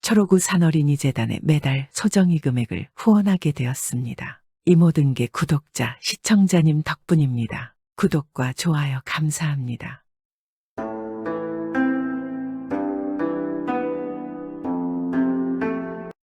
초록우 산어린이재단에 매달 소정의 금액을 후원하게 되었습니다. 이 모든 게 구독자, 시청자님 덕분입니다. 구독과 좋아요 감사합니다.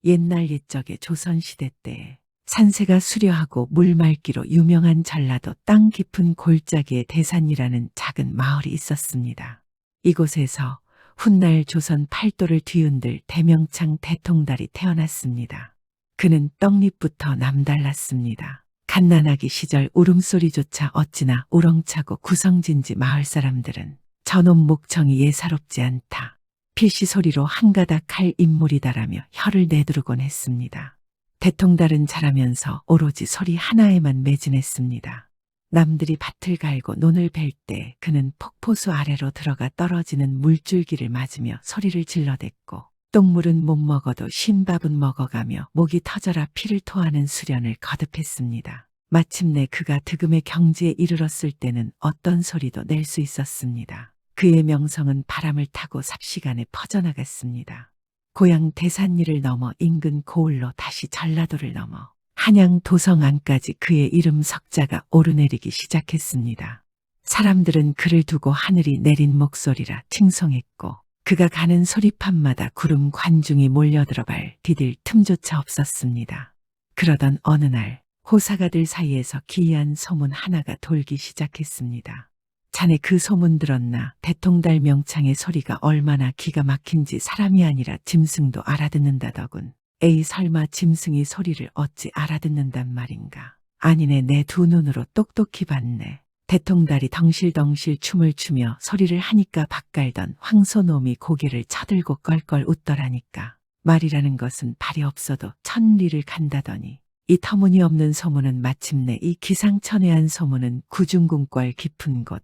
옛날 옛적의 조선시대 때에 산세가 수려하고 물맑기로 유명한 전라도 땅 깊은 골짜기의 대산이라는 작은 마을이 있었습니다. 이곳에서 훗날 조선 팔도를 뒤흔들 대명창 대통달이 태어났습니다. 그는 떡잎부터 남달랐습니다. 갓난아기 시절 울음소리조차 어찌나 우렁차고 구성진지 마을 사람들은 저놈 목청이 예사롭지 않다. 필시 소리로 한 가닥 할 인물이다라며 혀를 내두르곤 했습니다. 대통달은 자라면서 오로지 소리 하나에만 매진했습니다. 남들이 밭을 갈고 논을 벨 때 그는 폭포수 아래로 들어가 떨어지는 물줄기를 맞으며 소리를 질러댔고 똥물은 못 먹어도 신밥은 먹어가며 목이 터져라 피를 토하는 수련을 거듭했습니다. 마침내 그가 득음의 경지에 이르렀을 때는 어떤 소리도 낼 수 있었습니다. 그의 명성은 바람을 타고 삽시간에 퍼져나갔습니다. 고향 대산리를 넘어 인근 고을로 다시 전라도를 넘어 한양 도성안까지 그의 이름 석자가 오르내리기 시작했습니다. 사람들은 그를 두고 하늘이 내린 목소리라 칭송했고 그가 가는 소리판마다 구름 관중이 몰려들어갈 디딜 틈조차 없었습니다. 그러던 어느 날 호사가들 사이에서 기이한 소문 하나가 돌기 시작했습니다. 자네 그 소문 들었나? 대통달 명창의 소리가 얼마나 기가 막힌지 사람이 아니라 짐승도 알아듣는다더군. 에이 설마 짐승이 소리를 어찌 알아듣는단 말인가. 아니네 내 두 눈으로 똑똑히 봤네. 대통달이 덩실덩실 춤을 추며 소리를 하니까 밭갈던 황소놈이 고개를 쳐들고 껄껄 웃더라니까. 말이라는 것은 발이 없어도 천리를 간다더니 이 터무니없는 소문은 마침내 이 기상천외한 소문은 구중궁궐 깊은 곳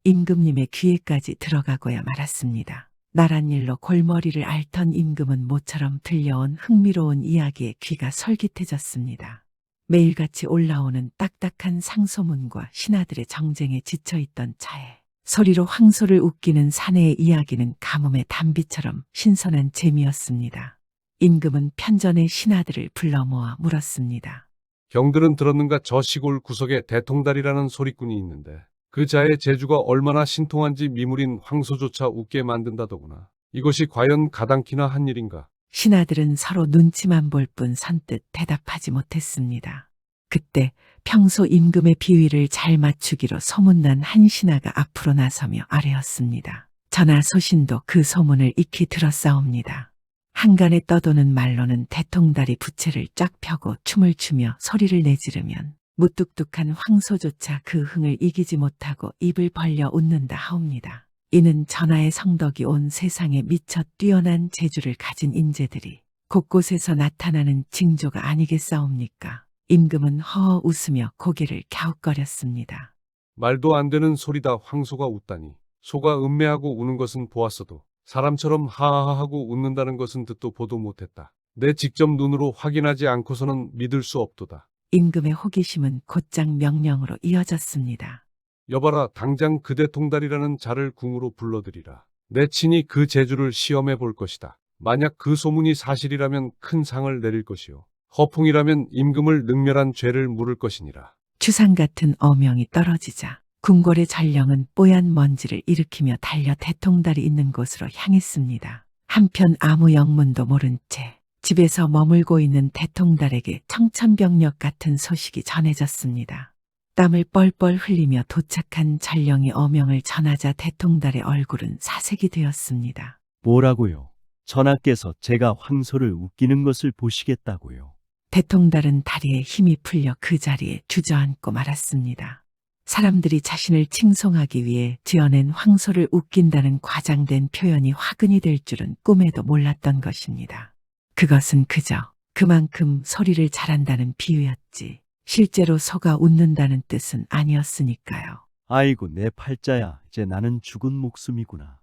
임금님의 귀에까지 들어가고야 말았습니다. 나란 일로 골머리를 앓던 임금은 모처럼 들려온 흥미로운 이야기에 귀가 솔깃해졌습니다. 매일같이 올라오는 딱딱한 상소문과 신하들의 정쟁에 지쳐있던 차에 소리로 황소를 웃기는 사내의 이야기는 가뭄의 단비처럼 신선한 재미였습니다. 임금은 편전의 신하들을 불러 모아 물었습니다. 경들은 들었는가? 저 시골 구석에 대통달이라는 소리꾼이 있는데 그 자의 재주가 얼마나 신통한지 미물인 황소조차 웃게 만든다더구나. 이것이 과연 가당키나 한 일인가? 신하들은 서로 눈치만 볼 뿐 선뜻 대답하지 못했습니다. 그때 평소 임금의 비위를 잘 맞추기로 소문난 한 신하가 앞으로 나서며 아뢰었습니다. 전하 소신도 그 소문을 익히 들었사옵니다. 한간에 떠도는 말로는 대통달이 부채를 쫙 펴고 춤을 추며 소리를 내지르면 무뚝뚝한 황소조차 그 흥을 이기지 못하고 입을 벌려 웃는다 하옵니다. 이는 전하의 성덕이 온 세상에 미처 뛰어난 재주를 가진 인재들이 곳곳에서 나타나는 징조가 아니겠사옵니까? 임금은 허허 웃으며 고개를 갸웃거렸습니다. 말도 안 되는 소리다. 황소가 웃다니. 소가 음매하고 우는 것은 보았어도 사람처럼 하하하하고 웃는다는 것은 듣도 보도 못했다. 내 직접 눈으로 확인하지 않고서는 믿을 수 없도다. 임금의 호기심은 곧장 명령으로 이어졌습니다. 여봐라, 당장 그 대통달이라는 자를 궁으로 불러들이라. 내 친히 그 재주를 시험해 볼 것이다. 만약 그 소문이 사실이라면 큰 상을 내릴 것이요. 허풍이라면 임금을 능멸한 죄를 물을 것이니라. 추상 같은 어명이 떨어지자 궁궐의 전령은 뽀얀 먼지를 일으키며 달려 대통달이 있는 곳으로 향했습니다. 한편 아무 영문도 모른 채 집에서 머물고 있는 대통달에게 청천벽력 같은 소식이 전해졌습니다. 땀을 뻘뻘 흘리며 도착한 전령이 어명을 전하자 대통달의 얼굴은 사색이 되었습니다. 뭐라고요? 전하께서 제가 황소를 웃기는 것을 보시겠다고요. 대통달은 다리에 힘이 풀려 그 자리에 주저앉고 말았습니다. 사람들이 자신을 칭송하기 위해 지어낸 황소를 웃긴다는 과장된 표현이 화근이 될 줄은 꿈에도 몰랐던 것입니다. 그것은 그저 그만큼 소리를 잘한다는 비유였지 실제로 소가 웃는다는 뜻은 아니었으니까요. 아이고 내 팔자야, 이제 나는 죽은 목숨이구나.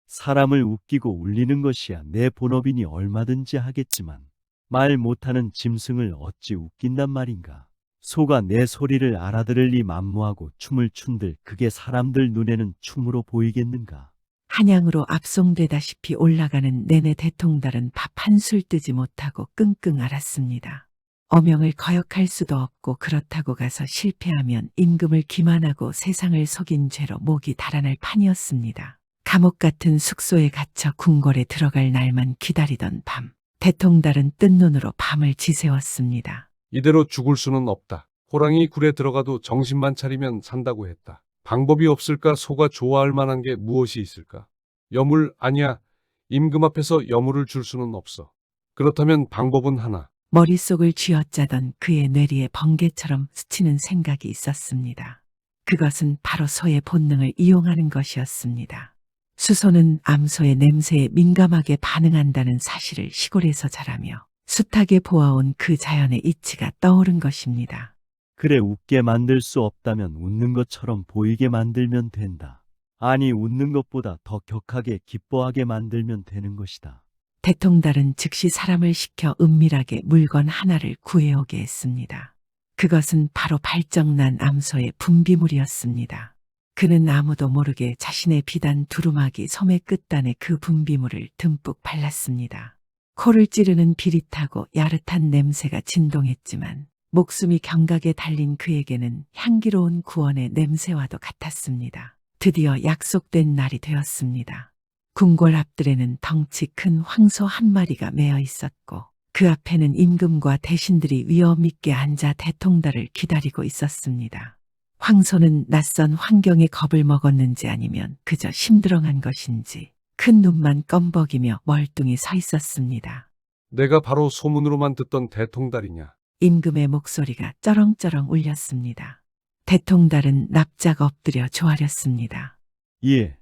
사람을 웃기고 울리는 것이야 내 본업이니 얼마든지 하겠지만 말 못하는 짐승을 어찌 웃긴단 말인가. 소가 내 소리를 알아들을 리 만무하고 춤을 춘들 그게 사람들 눈에는 춤으로 보이겠는가. 한양으로 압송되다시피 올라가는 내내 대통달은 밥 한술 뜨지 못하고 끙끙 앓았습니다. 어명을 거역할 수도 없고 그렇다고 가서 실패하면 임금을 기만하고 세상을 속인 죄로 목이 달아날 판이었습니다. 감옥 같은 숙소에 갇혀 궁궐에 들어갈 날만 기다리던 밤, 대통달은 뜬 눈으로 밤을 지새웠습니다. 이대로 죽을 수는 없다. 호랑이 굴에 들어가도 정신만 차리면 산다고 했다. 방법이 없을까? 소가 좋아할 만한 게 무엇이 있을까? 여물 아니야. 임금 앞에서 여물을 줄 수는 없어. 그렇다면 방법은 하나. 머릿속을 쥐어짜던 그의 뇌리에 번개처럼 스치는 생각이 있었습니다. 그것은 바로 소의 본능을 이용하는 것이었습니다. 수소는 암소의 냄새에 민감하게 반응한다는 사실을 시골에서 자라며 숱하게 보아온 그 자연의 이치가 떠오른 것입니다. 그래, 웃게 만들 수 없다면 웃는 것처럼 보이게 만들면 된다. 아니, 웃는 것보다 더 격하게 기뻐하게 만들면 되는 것이다. 대통달은 즉시 사람을 시켜 은밀하게 물건 하나를 구해오게 했습니다. 그것은 바로 발정난 암소의 분비물이었습니다. 그는 아무도 모르게 자신의 비단 두루마기 소매 끝단에 그 분비물을 듬뿍 발랐습니다. 코를 찌르는 비릿하고 야릇한 냄새가 진동했지만 목숨이 경각에 달린 그에게는 향기로운 구원의 냄새와도 같았습니다. 드디어 약속된 날이 되었습니다. 궁궐 앞들에는 덩치 큰 황소 한 마리가 매어 있었고 그 앞에는 임금과 대신들이 위엄 있게 앉아 대통달을 기다리고 있었습니다. 황소는 낯선 환경에 겁을 먹었는지 아니면 그저 심드렁한 것인지 큰 눈만 껌벅이며 멀뚱히 서 있었습니다. 내가 바로 소문으로만 듣던 대통달이냐? 임금의 목소리가 쩌렁쩌렁 울렸습니다. 대통달은 납작 엎드려 조아렸습니다. 예,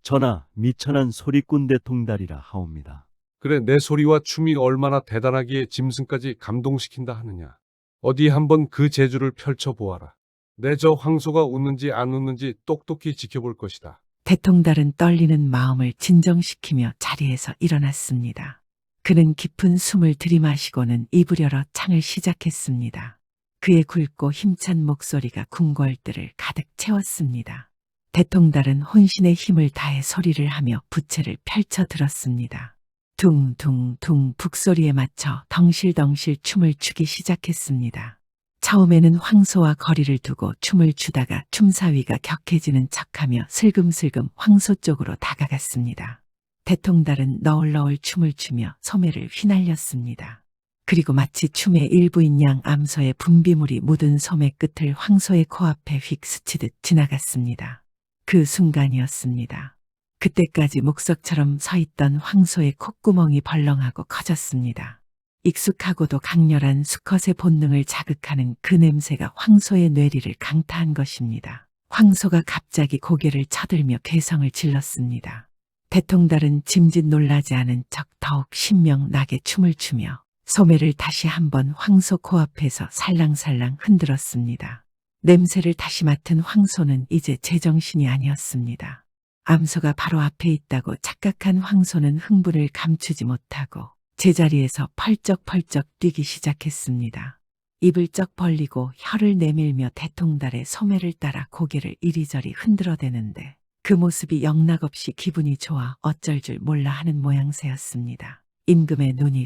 전하, 미천한 소리꾼 대통달이라 하옵니다. 그래, 내 소리와 춤이 얼마나 대단하기에 짐승까지 감동시킨다 하느냐. 어디 한번 그 재주를 펼쳐보아라. 내 저 황소가 웃는지 안 웃는지 똑똑히 지켜볼 것이다. 대통달은 떨리는 마음을 진정시키며 자리에서 일어났습니다. 그는 깊은 숨을 들이마시고는 입을 열어 창을 시작했습니다. 그의 굵고 힘찬 목소리가 궁궐들을 가득 채웠습니다. 대통달은 혼신의 힘을 다해 소리를 하며 부채를 펼쳐 들었습니다. 둥둥둥 북소리에 맞춰 덩실덩실 춤을 추기 시작했습니다. 처음에는 황소와 거리를 두고 춤을 추다가 춤사위가 격해지는 척하며 슬금슬금 황소 쪽으로 다가갔습니다. 대통달은 너울너울 춤을 추며 소매를 휘날렸습니다. 그리고 마치 춤의 일부인 양 암소의 분비물이 묻은 소매 끝을 황소의 코앞에 휙 스치듯 지나갔습니다. 그 순간이었습니다. 그때까지 목석처럼 서 있던 황소의 콧구멍이 벌렁하고 커졌습니다. 익숙하고도 강렬한 수컷의 본능을 자극하는 그 냄새가 황소의 뇌리를 강타한 것입니다. 황소가 갑자기 고개를 쳐들며 괴성을 질렀습니다. 대통달은 짐짓 놀라지 않은 척 더욱 신명나게 춤을 추며 소매를 다시 한번 황소 코앞에서 살랑살랑 흔들었습니다. 냄새를 다시 맡은 황소는 이제 제정신이 아니었습니다. 암소가 바로 앞에 있다고 착각한 황소는 흥분을 감추지 못하고 제자리에서 펄쩍펄쩍 뛰기 시작했습니다. 입을 쩍 벌리고 혀를 내밀며 대통달의 소매를 따라 고개를 이리저리 흔들어대는데 그 모습이 영락없이 기분이 좋아 어쩔 줄 몰라 하는 모양새였습니다. 임금의 눈이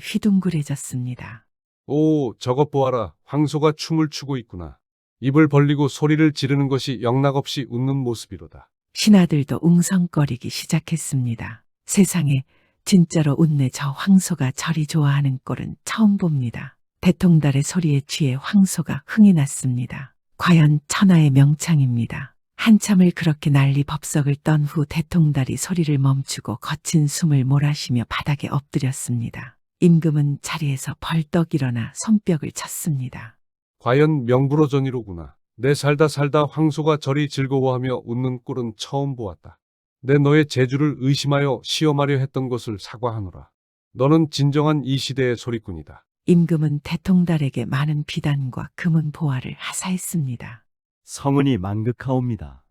휘둥그레졌습니다. 오, 저것 보아라. 황소가 춤을 추고 있구나. 입을 벌리고 소리를 지르는 것이 영락없이 웃는 모습이로다. 신하들도 웅성거리기 시작했습니다. 세상에 진짜로 웃네. 저 황소가 저리 좋아하는 꼴은 처음 봅니다. 대통달의 소리에 취해 황소가 흥이 났습니다. 과연 천하의 명창입니다. 한참을 그렇게 난리 법석을 떤 후 대통달이 소리를 멈추고 거친 숨을 몰아쉬며 바닥에 엎드렸습니다. 임금은 자리에서 벌떡 일어나 손뼉을 쳤습니다. 과연 명불허전이로구나. 내 살다 황소가 저리 즐거워하며 웃는 꼴은 처음 보았다. 내 너의 재주를 의심하여 시험하려 했던 것을 사과하노라. 너는 진정한 이 시대의 소리꾼이다. 임금은 대통달에게 많은 비단과 금은 보화를 하사했습니다. 성은이 만극하옵니다.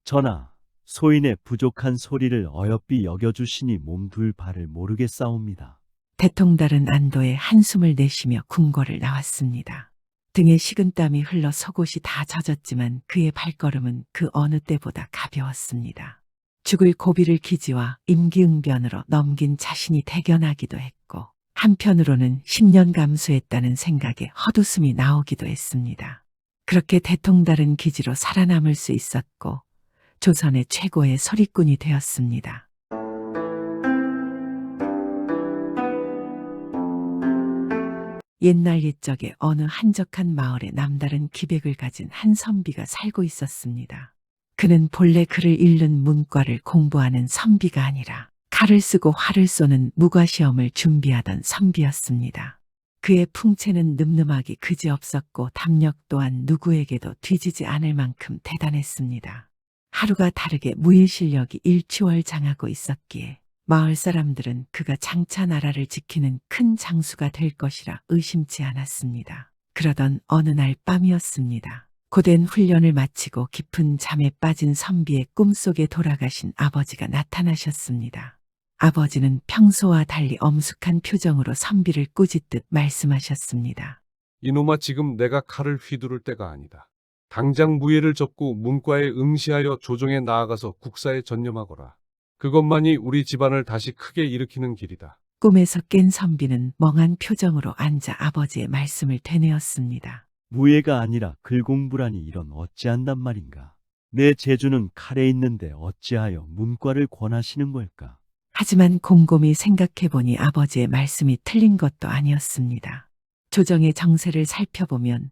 전하, 소인의 부족한 소리를 어여삐 여겨주시니 몸둘 바를 모르겠사옵니다. 대통달은 안도의 한숨을 내쉬며 궁궐을 나왔습니다. 등에 식은땀이 흘러 속옷이 다 젖었지만 그의 발걸음은 그 어느 때보다 가벼웠습니다. 죽을 고비를 기지와 임기응변으로 넘긴 자신이 대견하기도 했고 한편으로는 10년 감수했다는 생각에 헛웃음이 나오기도 했습니다. 그렇게 대통다른 기지로 살아남을 수 있었고 조선의 최고의 소리꾼이 되었습니다. 옛날 옛적에 어느 한적한 마을에 남다른 기백을 가진 한 선비가 살고 있었습니다. 그는 본래 글을 읽는 문과를 공부하는 선비가 아니라 칼을 쓰고 활을 쏘는 무과시험을 준비하던 선비였습니다. 그의 풍채는 늠름하기 그지없었고 담력 또한 누구에게도 뒤지지 않을 만큼 대단했습니다. 하루가 다르게 무예 실력이 일취월장하고 있었기에 마을 사람들은 그가 장차 나라를 지키는 큰 장수가 될 것이라 의심치 않았습니다. 그러던 어느 날 밤이었습니다. 고된 훈련을 마치고 깊은 잠에 빠진 선비의 꿈속에 돌아가신 아버지가 나타나셨습니다. 아버지는 평소와 달리 엄숙한 표정으로 선비를 꾸짖듯 말씀하셨습니다. 이놈아, 지금 내가 칼을 휘두를 때가 아니다. 당장 무예를 접고 문과에 응시하여 조정에 나아가서 국사에 전념하거라. 그것만이 우리 집안을 다시 크게 일으키는 길이다. 꿈에서 깬 선비는 멍한 표정으로 앉아 아버지의 말씀을 되뇌었습니다. 무예가 아니라 글 공부라니 이런 어찌한단 말인가. 내 재주는 칼에 있는데 어찌하여 문과를 권하시는 걸까. 하지만 곰곰이 생각해보니 아버지의 말씀이 틀린 것도 아니었습니다. 조정의 정세를 살펴보면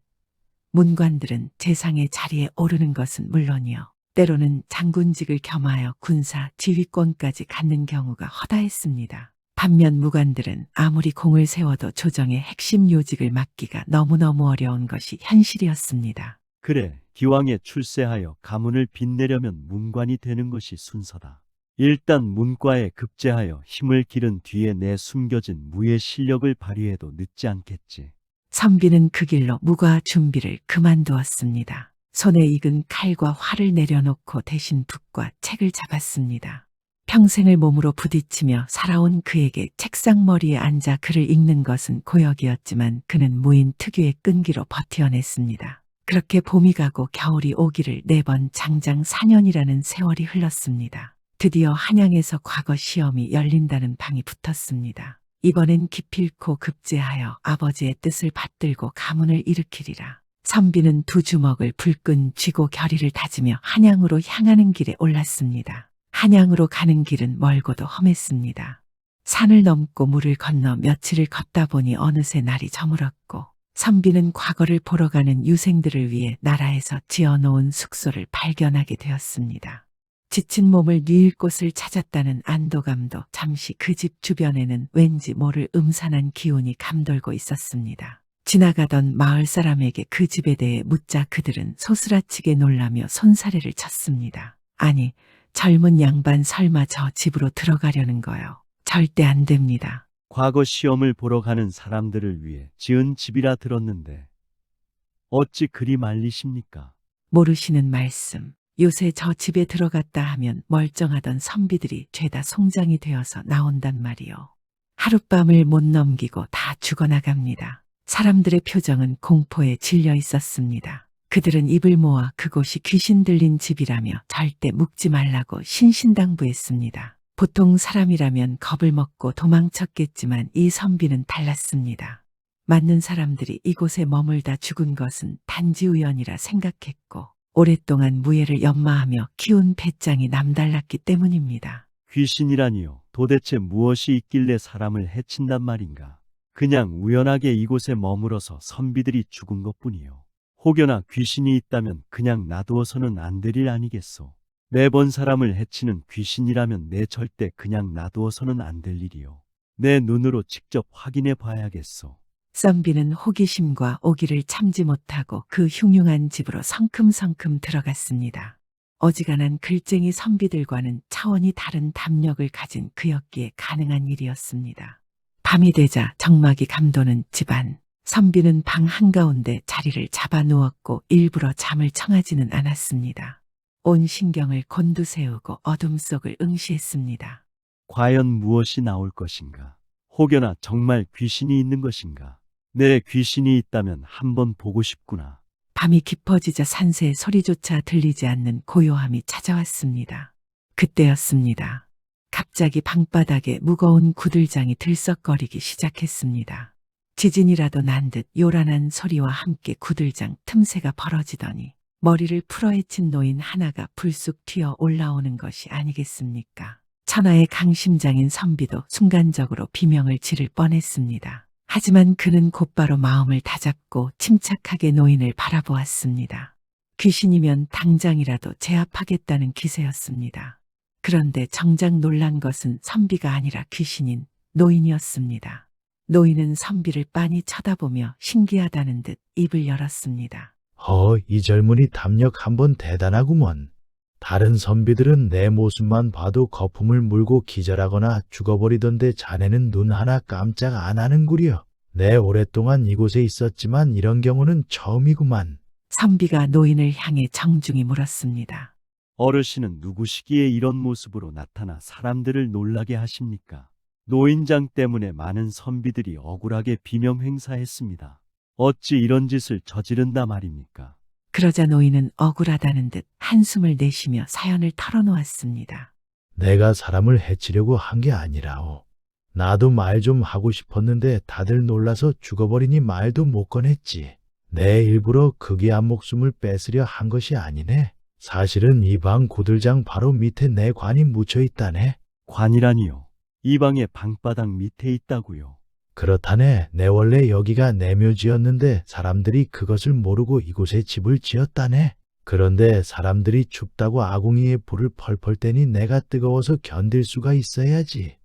문관들은 재상의 자리에 오르는 것은 물론이요. 때로는 장군직을 겸하여 군사 지휘권까지 갖는 경우가 허다했습니다. 반면 무관들은 아무리 공을 세워도 조정의 핵심 요직을 맡기가 너무너무 어려운 것이 현실이었습니다. 그래, 기왕에 출세하여 가문을 빛내려면 문관이 되는 것이 순서다. 일단 문과에 급제하여 힘을 기른 뒤에 내 숨겨진 무예 실력을 발휘해도 늦지 않겠지. 선비는 그 길로 무과 준비를 그만두었습니다. 손에 익은 칼과 활을 내려놓고 대신 붓과 책을 잡았습니다. 평생을 몸으로 부딪히며 살아온 그에게 책상머리에 앉아 글을 읽는 것은 고역이었지만 그는 무인 특유의 끈기로 버텨냈습니다. 그렇게 봄이 가고 겨울이 오기를 4번 장장 4년이라는 세월이 흘렀습니다. 드디어 한양에서 과거 시험이 열린다는 방이 붙었습니다. 이번엔 기필코 급제하여 아버지의 뜻을 받들고 가문을 일으키리라. 선비는 2주먹을 불끈 쥐고 결의를 다지며 한양으로 향하는 길에 올랐습니다. 한양으로 가는 길은 멀고도 험했습니다. 산을 넘고 물을 건너 며칠을 걷다 보니 어느새 날이 저물었고 선비는 과거를 보러 가는 유생들을 위해 나라에서 지어놓은 숙소를 발견하게 되었습니다. 지친 몸을 뉘일 곳을 찾았다는 안도감도 잠시 그 집 주변에는 왠지 모를 음산한 기운이 감돌고 있었습니다. 지나가던 마을 사람에게 그 집에 대해 묻자 그들은 소스라치게 놀라며 손사래를 쳤습니다. 아니, 젊은 양반 설마 저 집으로 들어가려는 거요. 절대 안 됩니다. 과거 시험을 보러 가는 사람들을 위해 지은 집이라 들었는데 어찌 그리 말리십니까? 모르시는 말씀. 요새 저 집에 들어갔다 하면 멀쩡하던 선비들이 죄다 송장이 되어서 나온단 말이요. 하룻밤을 못 넘기고 다 죽어나갑니다. 사람들의 표정은 공포에 질려 있었습니다. 그들은 입을 모아 그곳이 귀신 들린 집이라며 절대 묵지 말라고 신신당부했습니다. 보통 사람이라면 겁을 먹고 도망쳤겠지만 이 선비는 달랐습니다. 맞는 사람들이 이곳에 머물다 죽은 것은 단지 우연이라 생각했고 오랫동안 무예를 연마하며 키운 배짱이 남달랐기 때문입니다. 귀신이라니요. 도대체 무엇이 있길래 사람을 해친단 말인가? 그냥 우연하게 이곳에 머물어서 선비들이 죽은 것뿐이요. 혹여나 귀신이 있다면 그냥 놔두어서는 안 될 일 아니겠소. 매번 사람을 해치는 귀신이라면 내 절대 그냥 놔두어서는 안 될 일이요. 내 눈으로 직접 확인해 봐야겠소. 선비는 호기심과 오기를 참지 못하고 그 흉흉한 집으로 성큼성큼 들어갔습니다. 어지간한 글쟁이 선비들과는 차원이 다른 담력을 가진 그였기에 가능한 일이었습니다. 밤이 되자 정막이 감도는 집안. 선비는 방 한가운데 자리를 잡아 누웠고 일부러 잠을 청하지는 않았습니다. 온 신경을 곤두세우고 어둠 속을 응시했습니다. 과연 무엇이 나올 것인가? 혹여나 정말 귀신이 있는 것인가? 내 귀신이 있다면 한번 보고 싶구나. 밤이 깊어지자 산새의 소리조차 들리지 않는 고요함이 찾아왔습니다. 그때였습니다. 갑자기 방바닥에 무거운 구들장이 들썩거리기 시작했습니다. 지진이라도 난 듯 요란한 소리와 함께 구들장 틈새가 벌어지더니 머리를 풀어헤친 노인 하나가 불쑥 튀어 올라오는 것이 아니겠습니까? 천하의 강심장인 선비도 순간적으로 비명을 지를 뻔했습니다. 하지만 그는 곧바로 마음을 다잡고 침착하게 노인을 바라보았습니다. 귀신이면 당장이라도 제압하겠다는 기세였습니다. 그런데 정작 놀란 것은 선비가 아니라 귀신인 노인이었습니다. 노인은 선비를 빤히 쳐다보며 신기하다는 듯 입을 열었습니다. 이 젊은이 담력 한번 대단하구먼. 다른 선비들은 내 모습만 봐도 거품을 물고 기절하거나 죽어버리던데 자네는 눈 하나 깜짝 안 하는구려. 내 오랫동안 이곳에 있었지만 이런 경우는 처음이구만. 선비가 노인을 향해 정중히 물었습니다. 어르신은 누구시기에 이런 모습으로 나타나 사람들을 놀라게 하십니까? 노인장 때문에 많은 선비들이 억울하게 비명 행사했습니다. 어찌 이런 짓을 저지른다 말입니까? 그러자 노인은 억울하다는 듯 한숨을 내쉬며 사연을 털어놓았습니다. 내가 사람을 해치려고 한 게 아니라오. 나도 말 좀 하고 싶었는데 다들 놀라서 죽어버리니 말도 못 꺼냈지. 내 일부러 그 귀한 목숨을 뺏으려 한 것이 아니네. 사실은 이 방 구들장 바로 밑에 내 관이 묻혀 있다네. 관이라니요. 이 방의 방바닥 밑에 있다고요. 그렇다네. 내 원래 여기가 내 묘지였는데 사람들이 그것을 모르고 이곳에 집을 지었다네. 그런데 사람들이 춥다고 아궁이에 불을 펄펄 떼니 내가 뜨거워서 견딜 수가 있어야지.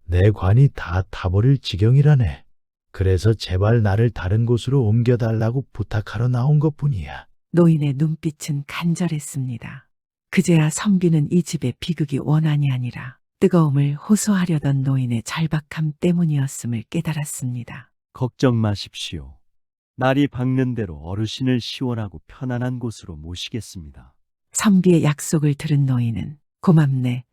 내 관이 다 타버릴 지경이라네. 그래서 제발 나를 다른 곳으로 옮겨달라고 부탁하러 나온 것뿐이야. 노인의 눈빛은 간절했습니다. 그제야 선비는 이 집의 비극이 원한이 아니라 뜨거움을 호소하려던 노인의 절박함 때문이었음을 깨달았습니다. 걱정 마십시오. 날이 밝는 대로 어르신을 시원하고 편안한 곳으로 모시겠습니다. 선비의 약속을 들은 노인은 고맙네,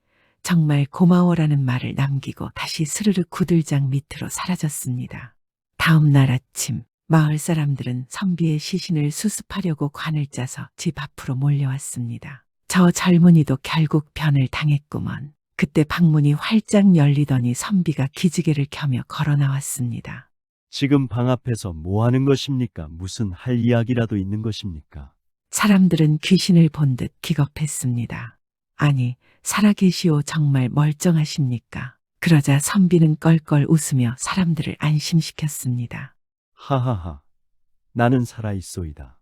정말 고마워라는 말을 남기고 다시 스르르 구들장 밑으로 사라졌습니다. 다음 날 아침 마을 사람들은 선비의 시신을 수습하려고 관을 짜서 집 앞으로 몰려왔습니다. 저 젊은이도 결국 변을 당했구먼. 그때 방문이 활짝 열리더니 선비가 기지개를 켜며 걸어 나왔습니다. 지금 방 앞에서 뭐 하는 것입니까? 무슨 할 이야기라도 있는 것입니까? 사람들은 귀신을 본 듯 기겁했습니다. 아니, 살아계시오, 정말 멀쩡하십니까? 그러자 선비는 껄껄 웃으며 사람들을 안심시켰습니다. 하하하. 나는 살아있소이다.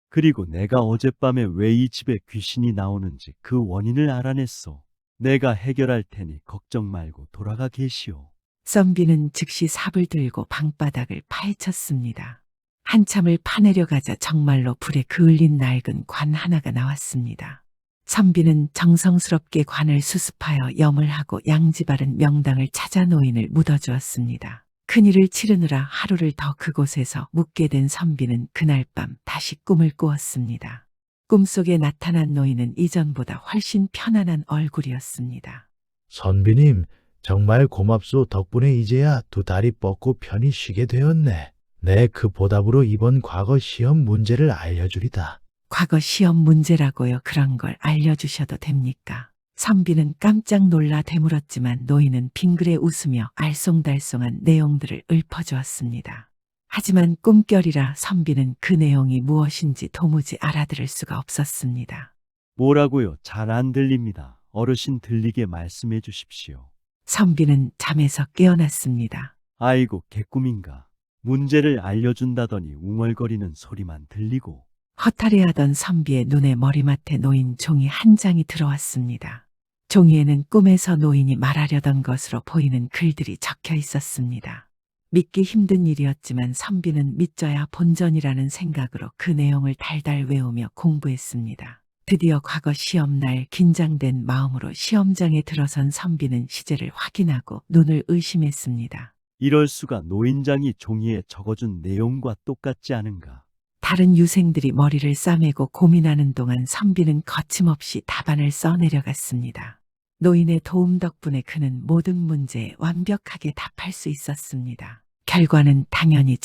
그리고 내가 어젯밤에 왜 이 집에 귀신이 나오는지 그 원인을 알아냈소. 내가 해결할 테니 걱정 말고 돌아가 계시오. 선비는 즉시 삽을 들고 방바닥을 파헤쳤습니다. 한참을 파내려가자 정말로 불에 그을린 낡은 관 하나가 나왔습니다. 선비는 정성스럽게 관을 수습하여 염을 하고 양지 바른 명당을 찾아 노인을 묻어주었습니다. 큰일을 치르느라 하루를 더 그곳에서 묵게 된 선비는 그날 밤 다시 꿈을 꾸었습니다. 꿈속에 나타난 노인은 이전보다 훨씬 편안한 얼굴이었습니다. 선비님, 정말 고맙소. 덕분에 이제야 두 다리 뻗고 편히 쉬게 되었네. 내 그 보답으로 이번 과거 시험 문제를 알려주리다. 과거 시험 문제라고요? 그런 걸 알려주셔도 됩니까? 선비는 깜짝 놀라 되물었지만 노인은 빙그레 웃으며 알쏭달쏭한 내용들을 읊어주었습니다. 하지만 꿈결이라 선비는 그 내용이 무엇인지 도무지 알아들을 수가 없었습니다. 뭐라고요? 잘 안 들립니다. 어르신 들리게 말씀해 주십시오. 선비는 잠에서 깨어났습니다. 아이고, 개꿈인가. 문제를 알려준다더니 웅얼거리는 소리만 들리고. 허탈해하던 선비의 눈에 머리맡에 놓인 종이 한 장이 들어왔습니다. 종이에는 꿈에서 노인이 말하려던 것으로 보이는 글들이 적혀 있었습니다. 믿기 힘든 일이었지만 선비는 믿져야 본전이라는 생각으로 그 내용을 달달 외우며 공부했습니다. 드디어 과거 시험날 긴장된 마음으로 시험장에 들어선 선비는 시제를 확인하고 눈을 의심했습니다. 이럴 수가. 노인장이 종이에 적어준 내용과 똑같지 않은가. 다른 유생들이 머리를 싸매고 고민하는 동안 선비는 거침없이 답안을 써내려갔습니다. 노인의 도움 덕분에 그는 모든 문제에 완벽하게 답할 수 있었습니다. 결과는 당연히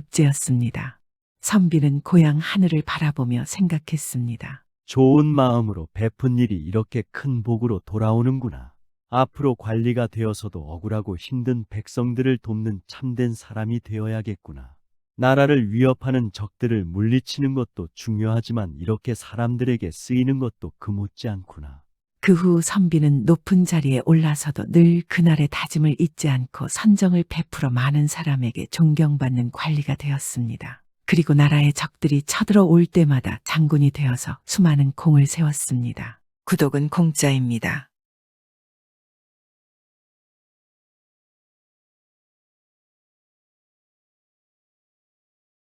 장원급제였습니다. 선비는 고향 하늘을 바라보며 생각했습니다. 좋은 마음으로 베푼 일이 이렇게 큰 복으로 돌아오는구나. 앞으로 관리가 되어서도 억울하고 힘든 백성들을 돕는 참된 사람이 되어야겠구나. 나라를 위협하는 적들을 물리치는 것도 중요하지만 이렇게 사람들에게 쓰이는 것도 금없지 않구나. 그 후 선비는 높은 자리에 올라서도 늘 그날의 다짐을 잊지 않고 선정을 베풀어 많은 사람에게 존경받는 관리가 되었습니다. 그리고 나라의 적들이 쳐들어올 때마다 장군이 되어서 수많은 공을 세웠습니다. 구독은 공짜입니다.